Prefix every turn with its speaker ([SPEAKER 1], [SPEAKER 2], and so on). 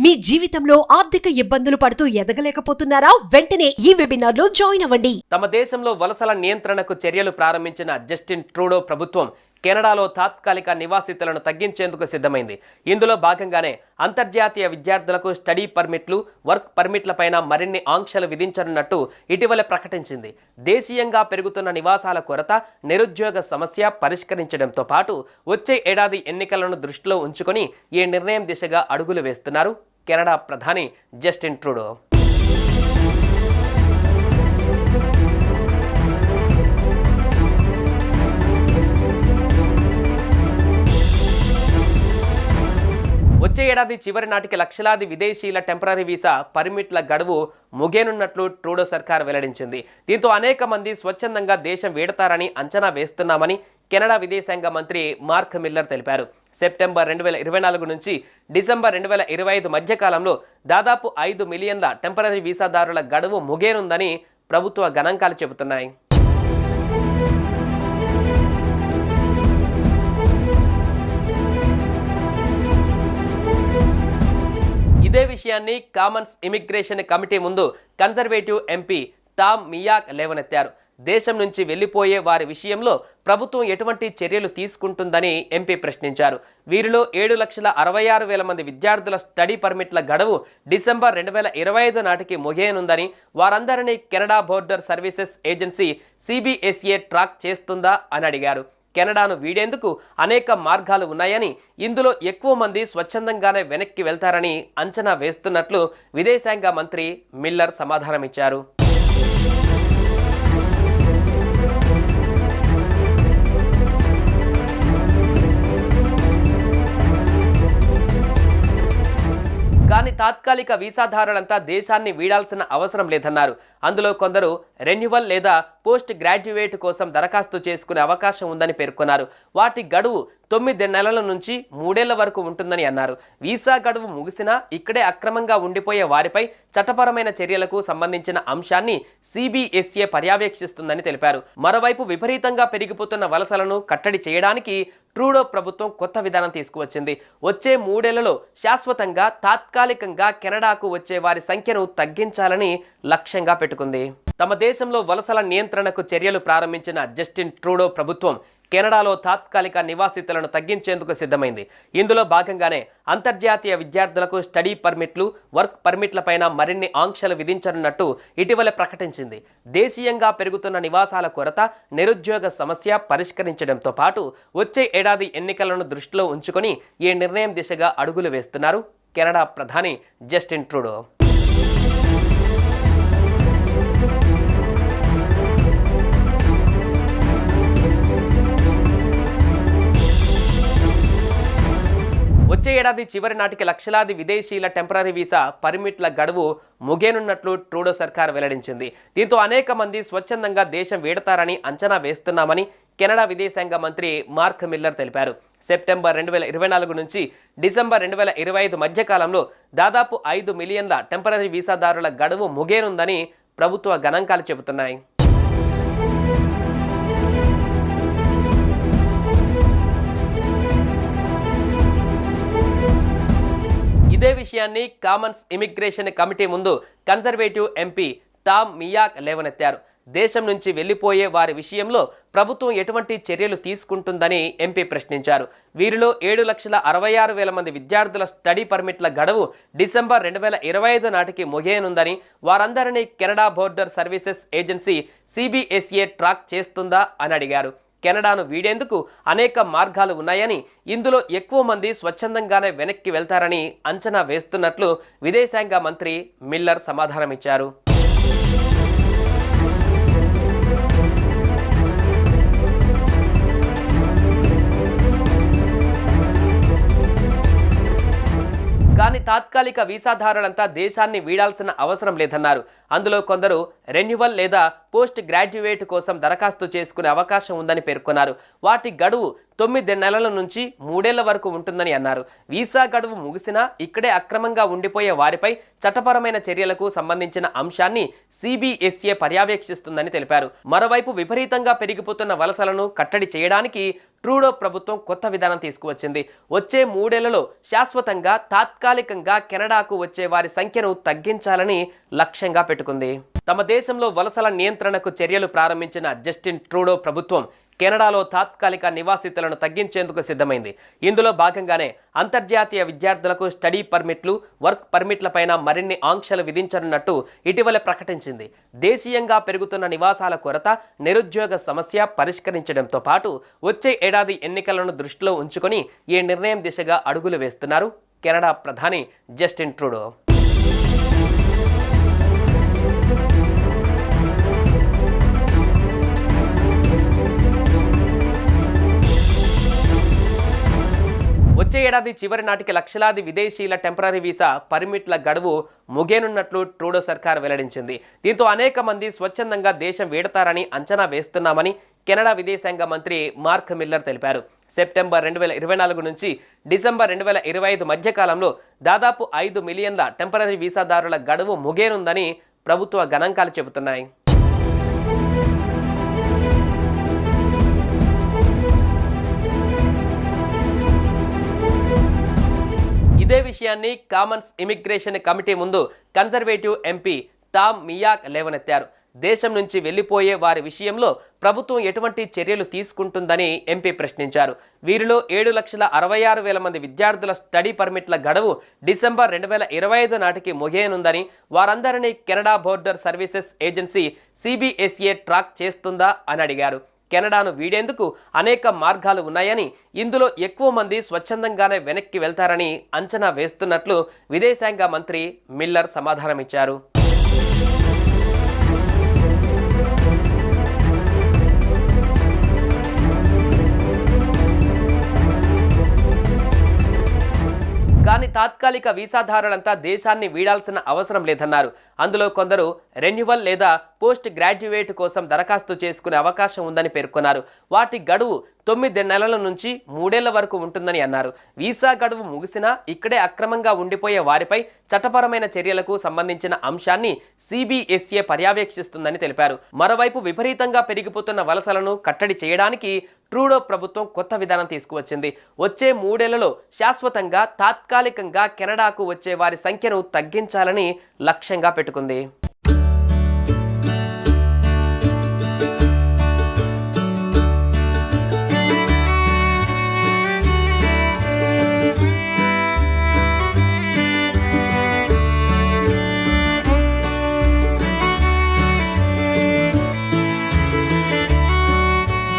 [SPEAKER 1] మీ జీవితంలో ఆర్థిక ఇబ్బందులు పడుతూ ఎదగలేకపోతున్నారా? వెంటనే ఈ వెబినార్ లో జాయిన్ అవ్వండి.
[SPEAKER 2] తమ దేశంలో వలసల నియంత్రణకు చర్యలు ప్రారంభించిన జస్టిన్ ట్రూడో ప్రభుత్వం కెనడాలో తాత్కాలిక నివాసితులను తగ్గించేందుకు సిద్ధమైంది. ఇందులో భాగంగానే అంతర్జాతీయ విద్యార్థులకు స్టడీ పర్మిట్లు, వర్క్ పర్మిట్లపైన మరిన్ని ఆంక్షలు విధించనున్నట్టు ఇటీవల ప్రకటించింది. దేశీయంగా పెరుగుతున్న నివాసాల కొరత, నిరుద్యోగ సమస్య పరిష్కరించడంతో పాటు వచ్చే ఏడాది ఎన్నికలను దృష్టిలో ఉంచుకొని ఈ నిర్ణయం దిశగా అడుగులు వేస్తున్నారు కెనడా ప్రధాని జస్టిన్ ట్రూడో. వచ్చే ఏడాది చివరి నాటికి లక్షలాది విదేశీయుల టెంపరరీ వీసా పర్మిట్ల గడువు ముగియనున్నట్లు ట్రూడో సర్కార్ వెల్లడించింది. దీంతో అనేక మంది స్వచ్ఛందంగా దేశం వీడతారని అంచనా వేస్తున్నామని కెనడా విదేశాంగ మంత్రి మార్క్ మిల్లర్ తెలిపారు. సెప్టెంబర్ 2024 నుంచి డిసెంబర్ 2025 మధ్యకాలంలో దాదాపు 5 మిలియన్ల టెంపరరీ వీసాదారుల గడువు ముగియనుందని ప్రభుత్వ గణాంకాలు చెబుతున్నాయి. ఇదే విషయాన్ని కామన్స్ ఇమిగ్రేషన్ కమిటీ ముందు కన్జర్వేటివ్ ఎంపీ టామ్ మియాక్ లేవనెత్తారు. దేశం నుంచి వెళ్లిపోయే వారి విషయంలో ప్రభుత్వం ఎటువంటి చర్యలు తీసుకుంటుందని ఎంపీ ప్రశ్నించారు. వీరిలో 7,66,000 మంది విద్యార్థుల స్టడీ పర్మిట్ల గడువు డిసెంబర్ 2025 నాటికి ముగియనుందని, వారందరినీ Canada border services agency CBSA track చేస్తుందా అని అడిగారు. కెనడాను వీడేందుకు అనేక మార్గాలు ఉన్నాయని, ఇందులో ఎక్కువ మంది స్వచ్ఛందంగానే వెనక్కి వెళ్తారని అంచనా వేస్తున్నట్లు విదేశాంగ మంత్రి మిల్లర్ సమాధానమిచ్చారు. కానీ తాత్కాలిక వీసాదారులంతా దేశాన్ని వీడాల్సిన అవసరం లేదన్నారు. అందులో కొందరు రెన్యువల్ లేదా పోస్ట్ గ్రాడ్యుయేట్ కోసం దరఖాస్తు చేసుకునే అవకాశం ఉందని పేర్కొన్నారు. వాటి గడువు 9 నెలల నుంచి 3 ఏళ్ల వరకు ఉంటుందని అన్నారు. వీసా గడువు ముగిసినా ఇక్కడే అక్రమంగా ఉండిపోయే వారిపై చట్టపరమైన చర్యలకు సంబంధించిన అంశాన్ని CBSA పర్యవేక్షిస్తుందని తెలిపారు. మరోవైపు విపరీతంగా పెరిగిపోతున్న వలసలను కట్టడి చేయడానికి ట్రూడో ప్రభుత్వం కొత్త విధానం తీసుకువచ్చింది. వచ్చే 3 ఏళ్లలో శాశ్వతంగా తాత్కాలికంగా కెనడాకు వచ్చే వారి సంఖ్యను తగ్గించాలని లక్ష్యంగా పెట్టుకుంది. తమ దేశంలో వలసల నియంత్రణకు చర్యలు ప్రారంభించిన జస్టిన్ ట్రూడో ప్రభుత్వం కెనడాలో తాత్కాలిక నివాసితులను తగ్గించేందుకు సిద్ధమైంది. ఇందులో భాగంగానే అంతర్జాతీయ విద్యార్థులకు స్టడీ పర్మిట్లు, వర్క్ పర్మిట్లపైన మరిన్ని ఆంక్షలు విధించనున్నట్టు ఇటీవల ప్రకటించింది. దేశీయంగా పెరుగుతున్న నివాసాల కొరత, నిరుద్యోగ సమస్య పరిష్కరించడంతో పాటు వచ్చే ఏడాది ఎన్నికలను దృష్టిలో ఉంచుకొని ఈ నిర్ణయం దిశగా అడుగులు వేస్తున్నారు కెనడా ప్రధాని జస్టిన్ ట్రూడో. వచ్చే ఏడాది చివరి నాటికి లక్షలాది విదేశీయుల టెంపరరీ వీసా పర్మిట్ల గడువు ముగియనున్నట్లు ట్రూడో సర్కార్ వెల్లడించింది. దీంతో అనేక మంది స్వచ్ఛందంగా దేశం వీడతారని అంచనా వేస్తున్నామని కెనడా విదేశాంగ మంత్రి మార్క్ మిల్లర్ తెలిపారు. సెప్టెంబర్ 2024 నుంచి డిసెంబర్ 2025 మధ్యకాలంలో దాదాపు 5 మిలియన్ల టెంపరరీ వీసాదారుల గడువు ముగియనుందని ప్రభుత్వ గణాంకాలు చెబుతున్నాయి. ఇదే విషయాన్ని కామన్స్ ఇమిగ్రేషన్ కమిటీ ముందు కన్జర్వేటివ్ ఎంపీ టామ్ మియాక్ లేవనెత్తారు. దేశం నుంచి వెళ్లిపోయే వారి విషయంలో ప్రభుత్వం ఎటువంటి చర్యలు తీసుకుంటుందని ఎంపీ ప్రశ్నించారు. వీరిలో 7,66,000 మంది విద్యార్థుల స్టడీ పర్మిట్ల గడువు డిసెంబర్ 2025 నాటికి ముగియనుందని, వారందరినీ Canada border services agency CBSA track చేస్తుందా అని అడిగారు. కెనడాను వీడేందుకు అనేక మార్గాలు ఉన్నాయని, ఇందులో ఎక్కువ మంది స్వచ్ఛందంగానే వెనక్కి వెళ్తారని అంచనా వేస్తున్నట్లు విదేశాంగ మంత్రి మిల్లర్ సమాధానమిచ్చారు. కానీ తాత్కాలిక వీసాదారులంతా దేశాన్ని వీడాల్సిన అవసరం లేదన్నారు. అందులో కొందరు రెన్యువల్ లేదా పోస్ట్ గ్రాడ్యుయేట్ కోసం దరఖాస్తు చేసుకునే అవకాశం ఉందని పేర్కొన్నారు. వాటి గడువు 9 నెలల నుంచి 3 ఏళ్ల వరకు ఉంటుందని అన్నారు. వీసా గడువు ముగిసినా ఇక్కడే అక్రమంగా ఉండిపోయే వారిపై చట్టపరమైన చర్యలకు సంబంధించిన అంశాన్ని CBSE పర్యవేక్షిస్తుందని తెలిపారు. మరోవైపు విపరీతంగా పెరిగిపోతున్న వలసలను కట్టడి చేయడానికి ట్రూడో ప్రభుత్వం కొత్త విధానం తీసుకువచ్చింది. వచ్చే 3 ఏళ్లలో శాశ్వతంగా తాత్కాలికంగా కెనడాకు వచ్చే వారి సంఖ్యను తగ్గించాలని లక్ష్యంగా పెట్టుకుంది. తమ దేశంలో వలసల నియంత్రణకు చర్యలు ప్రారంభించిన జస్టిన్ ట్రూడో ప్రభుత్వం కెనడాలో తాత్కాలిక నివాసితులను తగ్గించేందుకు సిద్ధమైంది. ఇందులో భాగంగానే అంతర్జాతీయ విద్యార్థులకు స్టడీ పర్మిట్లు, వర్క్ పర్మిట్లపైన మరిన్ని ఆంక్షలు విధించనున్నట్టు ఇటీవల ప్రకటించింది. దేశీయంగా పెరుగుతున్న నివాసాల కొరత, నిరుద్యోగ సమస్య పరిష్కరించడంతో పాటు వచ్చే ఏడాది ఎన్నికలను దృష్టిలో ఉంచుకొని ఈ నిర్ణయం దిశగా అడుగులు వేస్తున్నారు కెనడా ప్రధాని జస్టిన్ ట్రూడో. వచ్చే ఏడాది చివరి నాటికి లక్షలాది విదేశీయుల టెంపరరీ వీసా పర్మిట్ల గడువు ముగియనున్నట్లు ట్రూడో సర్కార్ వెల్లడించింది. దీంతో అనేక మంది స్వచ్ఛందంగా దేశం వీడతారని అంచనా వేస్తున్నామని కెనడా విదేశాంగ మంత్రి మార్క్ మిల్లర్ తెలిపారు. సెప్టెంబర్ 2024 నుంచి డిసెంబర్ 2025 మధ్యకాలంలో దాదాపు 5 మిలియన్ల టెంపరరీ వీసాదారుల గడువు ముగియనుందని ప్రభుత్వ గణాంకాలు చెబుతున్నాయి. ఇదే విషయాన్ని కామన్స్ ఇమిగ్రేషన్ కమిటీ ముందు కన్జర్వేటివ్ ఎంపీ టామ్ మియాక్ లేవనెత్తారు. దేశం నుంచి వెళ్లిపోయే వారి విషయంలో ప్రభుత్వం ఎటువంటి చర్యలు తీసుకుంటుందని ఎంపీ ప్రశ్నించారు. వీరిలో 7,66,000 మంది విద్యార్థుల స్టడీ పర్మిట్ల గడువు డిసెంబర్ 2025 నాటికి ముగియనుందని, వారందరినీ Canada border services agency CBSE track చేస్తుందా అని అడిగారు. కెనడాను వీడేందుకు అనేక మార్గాలు ఉన్నాయని, ఇందులో ఎక్కువ మంది స్వచ్ఛందంగానే వెనక్కి వెళ్తారని అంచనా వేస్తున్నట్లు విదేశాంగ మంత్రి మిల్లర్ సమాధానమిచ్చారు. కానీ తాత్కాలిక వీసాదారులంతా దేశాన్ని వీడాల్సిన అవసరం లేదన్నారు. అందులో కొందరు రెన్యువల్ లేదా పోస్ట్ గ్రాడ్యుయేట్ కోసం దరఖాస్తు చేసుకునే అవకాశం ఉందని పేర్కొన్నారు. వాటి గడువు 9 నెలల నుంచి 3 ఏళ్ల వరకు ఉంటుందని అన్నారు. వీసా గడువు ముగిసినా ఇక్కడే అక్రమంగా ఉండిపోయే వారిపై చట్టపరమైన చర్యలకు సంబంధించిన అంశాన్ని CBSE పర్యవేక్షిస్తుందని తెలిపారు. మరోవైపు విపరీతంగా పెరిగిపోతున్న వలసలను కట్టడి చేయడానికి ట్రూడో ప్రభుత్వం కొత్త విధానం తీసుకువచ్చింది. వచ్చే 3 ఏళ్లలో శాశ్వతంగా తాత్కాలికంగా కెనడాకు వచ్చే వారి సంఖ్యను తగ్గించాలని లక్ష్యంగా పెట్టుకుంది.